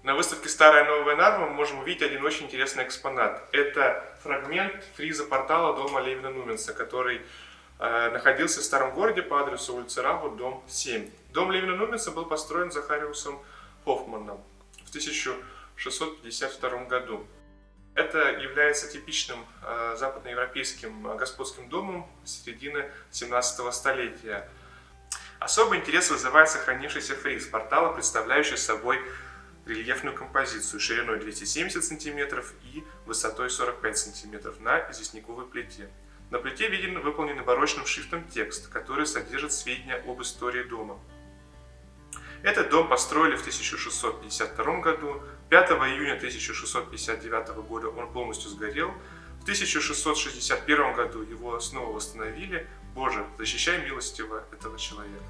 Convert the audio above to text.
На выставке «Старая новая Нарва» мы можем увидеть один очень интересный экспонат. Это фрагмент фриза портала дома Левина-Нуменса, который находился в старом городе по адресу улица Рабут, дом 7. Дом Левина-Нуменса был построен Захариусом Хоффманом в 1652 году. Это является типичным западноевропейским господским домом середины 17 столетия. Особый интерес вызывает сохранившийся фриз портала, представляющий собой рельефную композицию шириной 270 см и высотой 45 см на известняковой плите. На плите виден выполненный барочным шрифтом текст, который содержит сведения об истории дома. Этот дом построили в 1652 году, 5 июня 1659 года он полностью сгорел, в 1661 году его снова восстановили. Боже, защищай милостиво этого человека.